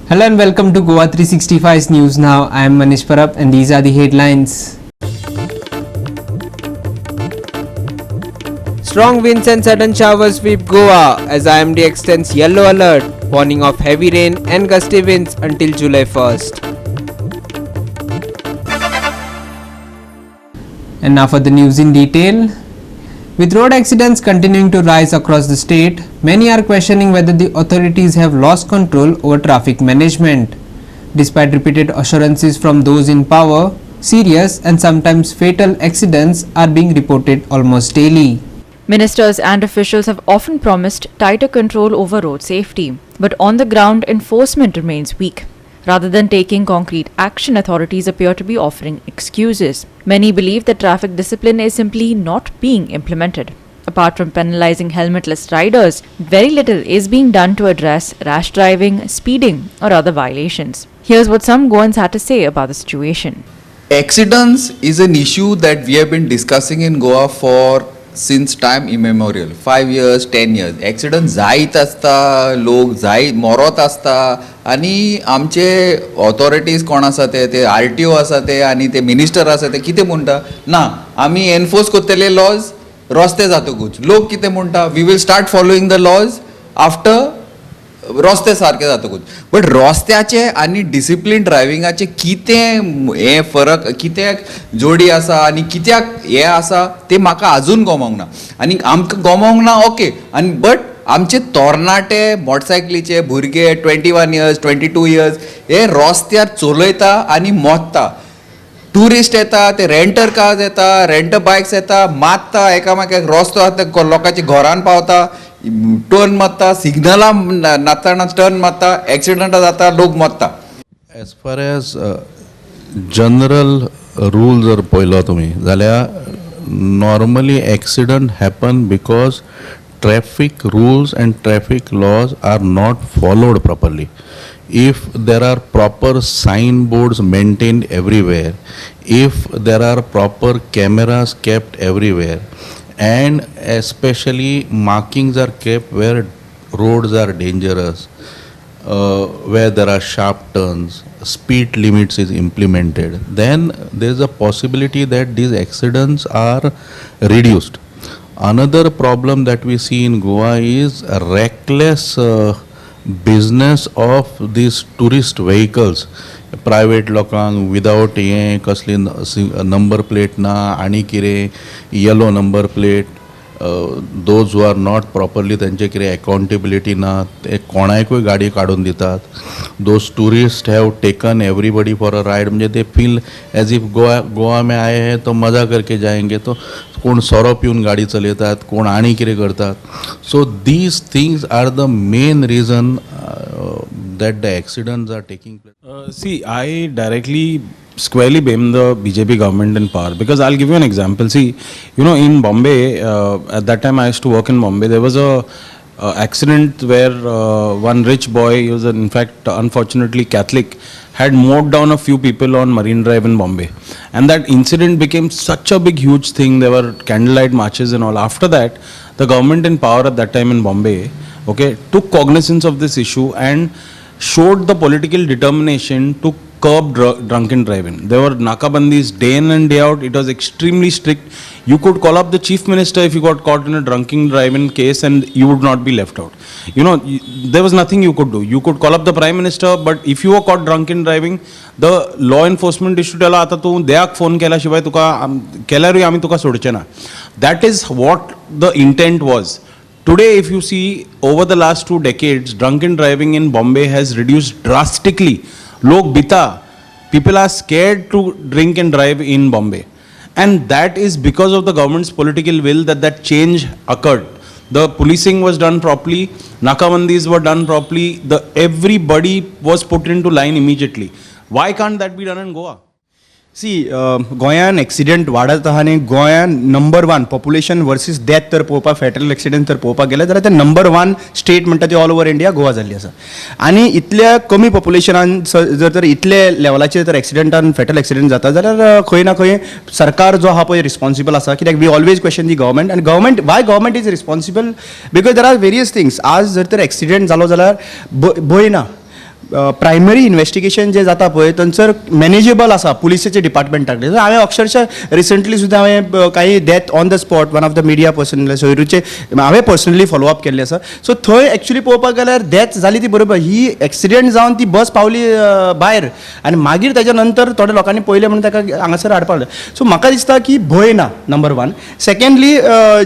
Hello and welcome to GOA365 News Now. I am Manish Parab and these are the headlines. Strong winds and sudden showers sweep Goa as IMD extends yellow alert, warning of heavy rain and gusty winds until July 1st. And now for the news in detail. With road accidents continuing to rise across the state, many are questioning whether the authorities have lost control over traffic management. Despite repeated assurances from those in power, serious and sometimes fatal accidents are being reported almost daily. Ministers and officials have often promised tighter control over road safety, but on the ground enforcement remains weak. Rather than taking concrete action, authorities appear to be offering excuses. Many believe that traffic discipline is simply not being implemented. Apart from penalizing helmetless riders, very little is being done to address rash driving, speeding, or other violations. Here's what some Goans had to say about the situation. Accidents is an issue that we have been discussing in Goa for since time immemorial. 5 years, 10 years. Accident जायत असता, लोक जायत मरत असता आणि आमचे authorities कोण आसा ते आरटीओ आसा ते आणि ते मिनिस्टर आसा ते कितें म्हणटा ना आमी एनफोर्स करतले लॉज रस्ते जातकूच लोक कितें म्हणटा we will start following the laws after रस्ते सारके जातकूच बट रस्त्याचे आणि डिसिप्लिन ड्रायविंगाचे कितें हे फरक कित्याक जोडी आसा आणि कित्याक हे आसा ते म्हाका अजून गमोंक ना आनी आमकां गमोंक ना ओके आनी बट आमचे तरणाटे मोटरसायकलीचे भुरगे 21 इयर्स 22 इयर्स हे रस्त्यार चलयता आनी मोत्ता टुरिस्ट येता ते रेंटर कार्स येता रेंटर बायक्स येता मारता एकामेकाक रस्तो आसा लोकांच्या घरान पावता टर्न मारता सिग्नलां नासतना टर्न मारता एक्सिडंटां जाता लोक मरता. As far as general rule जर पळयलो तुमी जाल्यार normally accident happen because traffic rules and traffic laws are not followed properly. If there are proper signboards maintained everywhere, if there are proper cameras kept everywhere, and especially markings are kept where roads are dangerous, where there are sharp turns, speed limits is implemented, then there is a possibility that these accidents are reduced. Another problem that we see in Goa is a reckless business of these tourist vehicles. Private लोकांक without हे कसली number plate ना आणि कितें yellow number plate, those who are not properly त्यांचे कितें accountability ना ते कोणाकूय गाडी काडून दितात. Those tourists have taken everybody for a ride म्हणजे they feel as if Goa में आए हैं तो मजा करके जाएंगे तो कोण सोरो पिवन गाडी चलयतात कोण आनी कितें करतात. So these things are the main reason that the accidents are taking place. See, I directly squarely blame the BJP government in power because I'll give you an example. See, you know, in Bombay, at that time I used to work in Bombay, there was a accident where one rich boy, he was in fact unfortunately Catholic, had mowed down a few people on Marine Drive in Bombay, and that incident became such a big huge thing. There were candlelight marches and all. After that, the government in power at that time in Bombay, okay, took cognizance of this issue and showed the political determination to curb drunken driving. There were nakabandis day in and day out. It was extremely strict. You could call up the chief minister if you got caught in a drunken driving case and you would not be left out. You know, there was nothing you could do. You could call up the prime minister, but if you were caught drunken driving, the law enforcement issue tell आता तू देयाक phone केला शिवाय तुका केल्यारूय आमी तुका सोडचे ना. That is what the intent was. Today, if you see, over the last 2 decades, drunken driving in Bombay has reduced drastically. Log bita, people are scared to drink and drive in Bombay. And that is because of the government's political will that change occurred. The policing was done properly, nakabandis were done properly, everybody was put into line immediately. Why can't that be done in Goa? सी गोंयान accident वाडत आहा आनी गोंयान number 1 population versus death तर पळोवपाक fatal accident तर पळोवपाक गेले जाल्यार ते नंबर 1 स्टेट म्हणटा ती ऑल ओवर इंडिया गोवा जाल्ली आसा. आनी इतल्या कमी पॉप्युलेशनान जर तर इतले लेवलाचेर तर एक्सिडेंटान फॅटल एक्सिडेंट जाता जाल्यार खंय ना खंय सरकार जो आहा पळय रिस्पॉन्सिबल आसा. कित्याक we always question the government आनी government why government is responsible because there are various things. आज जर तर एक्सिडेंट जालो जाल्यार भंय ना. प्रायमरी इन्व्हेस्टिगेशन जे जाता पळय थंयसर मॅनेजेबल आसा पुलिसेच्या डिपार्टमेंटाकडे. हांवें अक्षरशः रिसंटली सुद्दां हांवें काही death on the spot one of the media person सोयरूचे हांवें पर्सनली फॉलोअप केल्ले आसा. सो थंय एक्चुअली पळोवपाक गेल्यार डेथ जाली ती बरोबर, ही एक्सिडेंट जावन ती बस पावली भायर आनी मागीर तेज्या नंतर थोड्या लोकांनी पळयलें म्हणून ताका हांगासर हाडपाक लागलें. सो म्हाका दिसता की भंय ना नंबर वन. सेकंडली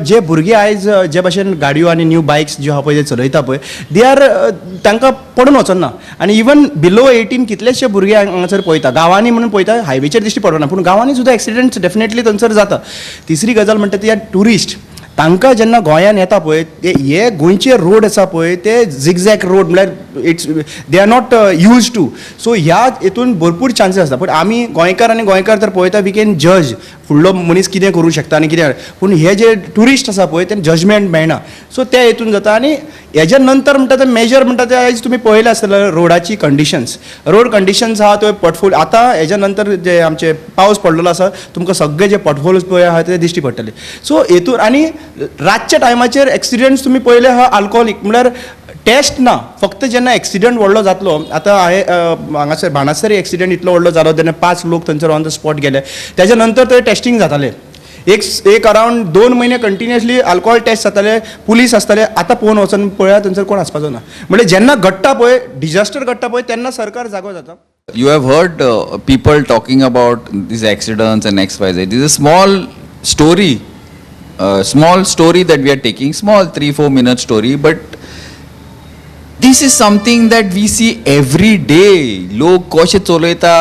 जे भुरगे आयज जे भाशेन गाडयो आनी न्यू बायक्स ज्यो आहा पळय जे चलयता पळय दे आर तांकां पडून वचना. आनी इवन बिलो 18 कितलेशे भुरगे हांगासर पळयता, गांवांनी म्हणून पळयता, हायवेचेर दिश्टी पडना पूण गांवांनी सुद्दां एक्सिडेंट्स डेफिनेटली थंयसर जाता. तिसरी गजाल म्हणटा ती टुरिस्ट तांकां जेन्ना गोंयांत येता पळय हे गोंयचे रोड आसा पळय ते झिगझॅग रोड म्हळ्यार it's they are not used to. So ह्या हितून भरपूर चान्सीस आसता. पूण आमी गोंयकार आनी गोंयकार तर पळयता वी कॅन जज फुडलो मनीस कितें करूं शकता आनी कितें, पूण हे जे टुरिस्ट आसा पळय तें जजमेंट मेळना. सो त्या हितून जाता. आनी हेज्या नंतर म्हणटा ते मेजर म्हणटा ते आयज तुमी पळयलें आसतलें रोडाची कंडिशन्स, रोड कंडिशन्स आहा थंय पॉटफोल. आतां हेज्या नंतर जे आमचे पावस पडलेलो आसा तुमकां सगळे जे पॉटफोल्स पळय आहा ते दिश्टी पडटले. सो हेतून आनी रातच्या टायमाचेर एक्सिडेंट्स तुमी पळयले आहा अल्कोहोलीक म्हळ्यार टेस्ट ना, फक्त जेन्ना एक्सिडेंट व्हडलो जातलो. आतां हांवें हांगासर बाणासर एक्सिडेंट इतलो व्हडलो जालो तेन्ना 5 लोक थंयसर ऑन द स्पॉट गेले. तेज्या नंतर थंय टेस्टिंग जातालें एक अरावंड 2 म्हयने कंटिन्युअसली अल्कोहोल टेस्ट जाताले, पुलीस आसताले. आतां पळोवन वचून पळया थंयसर कोण आसपाचो ना. म्हणजे जेन्ना घडटा पळय डिझास्टर घडटा पळय तेन्ना सरकार जागो जाता. You have heard people talking about these accidents and XYZ. This is a small story that we are taking, small 3-4 minute story, but this is something that we see every day. लोक कशे चलयता,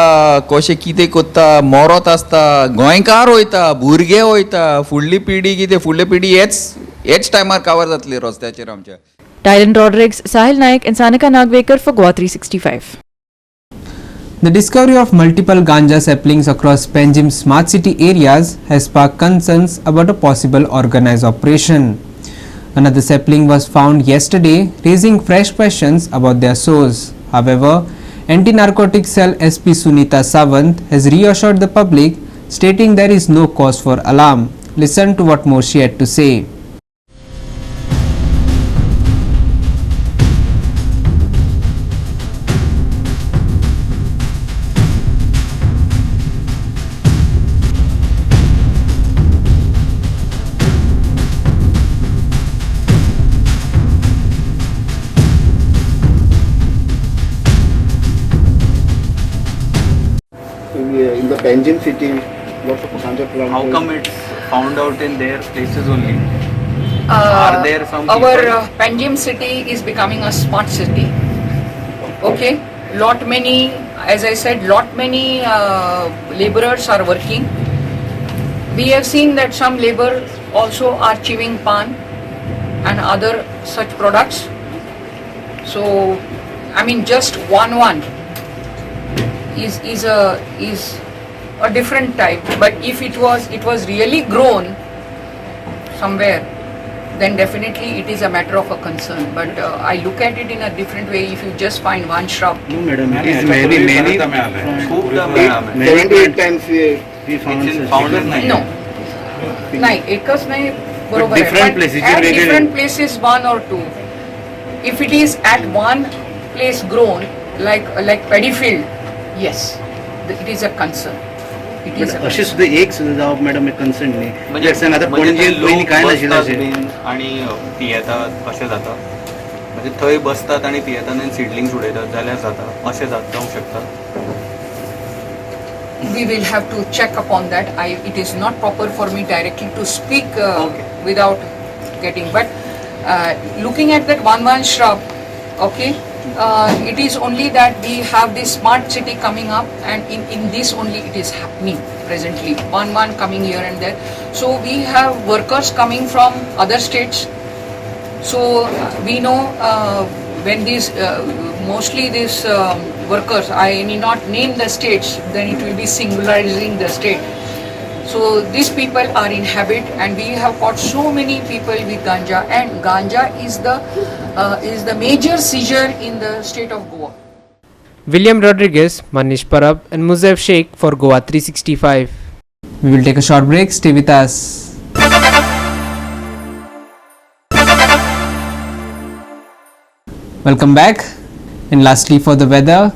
कशे कितें करता, मरत आसता, गोंयकार वयता, भुरगे वयता, फुडली पिढी कितें, फुडली पिढी हेच टायमार कवर जातली रस्त्याचेर आमच्या. Tyron Rodrigues, Sahil Naik and Sanika Nagvekar for GOA 365. The discovery of multiple ganja saplings across Panjim's smart city areas has sparked concerns about a possible organized operation. Another sapling was found yesterday, raising fresh questions about their source. However, Anti-Narcotics Cell SP Sunita Sawant has reassured the public, stating there is no cause for alarm. Listen to what more she had to say. In the Panjim city, lots of ganja plants. How come it's found out in their places only? Are there some our people? Panjim city is becoming a smart city. Okay, lot many, as I said, lot many laborers are working. We have seen that some labor also are chewing pan and other such products. So, I mean, just one is a different type. But if it was really grown somewhere, then definitely it is a matter of a concern. But I look at it in a different way. If you just find one shrub, No, madam, it is many. 7 to 8 times we found. It's in founders night. no, nahi, एकच नाही बरोबर आहे. different But places, at irregular. different places, one or two. If it is at one place grown, like paddy field, yes, it is a concern. It is a असे concern. सुद्धा एक सुद्धा जावप madam concern नाही म्हणजे म्हणजे आता म्हणजे पणजे ते पयलीं लोक काय नाशिल्लें बसतात अशें बीन आणि पियेतात अशें जाता. म्हणजे थंय बसतात आणि पियेतात आनी सिडलिंग्स उडयतात जाल्यार जाता अशें जावंक शकता. We will have to check upon that. It is not proper for me directly to speak Okay. without getting. But looking at that one shrub, okay, it is only that we have this smart city coming up, and in this only it is happening presently. One coming here and there. So we have workers coming from other states. So we know when these mostly these workers, I need not name the states, then it will be singularizing the state. So these people are in habit, and we have got so many people with ganja, and ganja is the major seizure in the state of Goa. William Rodriguez, Manish Parab and Muzaif Sheikh for GOA 365. We will take a short break. Stay with us. Welcome back. And lastly, for the weather,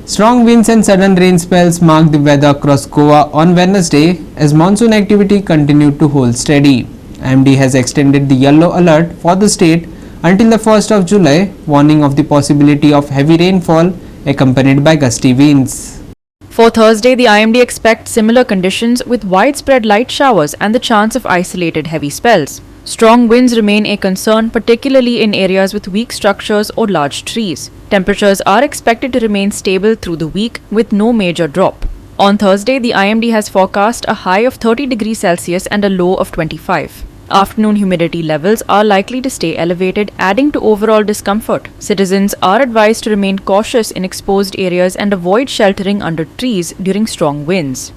strong winds and sudden rain spells marked the weather across Goa on Wednesday as monsoon activity continued to hold steady. IMD has extended the yellow alert for the state until the 1st of July, warning of the possibility of heavy rainfall accompanied by gusty winds. For Thursday, the IMD expects similar conditions with widespread light showers and the chance of isolated heavy spells. Strong winds remain a concern, particularly in areas with weak structures or large trees. Temperatures are expected to remain stable through the week with no major drop. On Thursday, the IMD has forecast a high of 30 degrees Celsius and a low of 25. Afternoon humidity levels are likely to stay elevated, adding to overall discomfort. Citizens are advised to remain cautious in exposed areas and avoid sheltering under trees during strong winds.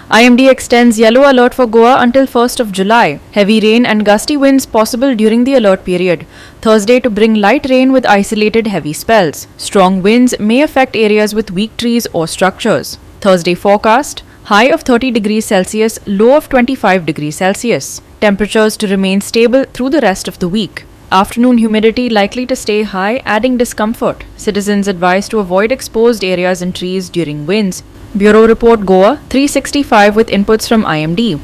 IMD extends yellow alert for Goa until 1st of July. Heavy rain and gusty winds possible during the alert period. Thursday to bring light rain with isolated heavy spells. Strong winds may affect areas with weak trees or structures. Thursday forecast: high of 30 degrees Celsius, low of 25 degrees Celsius. Temperatures to remain stable through the rest of the week. Afternoon humidity likely to stay high, adding discomfort. Citizens advised to avoid exposed areas and trees during winds. Bureau Report Goa 365 with inputs from IMD.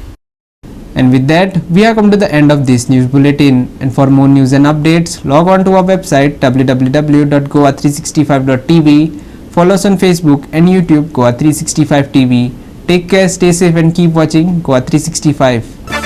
And with that, we have come to the end of this news bulletin. And for more news and updates, log on to our website www.goa365.tv. Follow us on Facebook and YouTube Goa365 TV. Take care, stay safe and keep watching Goa 365.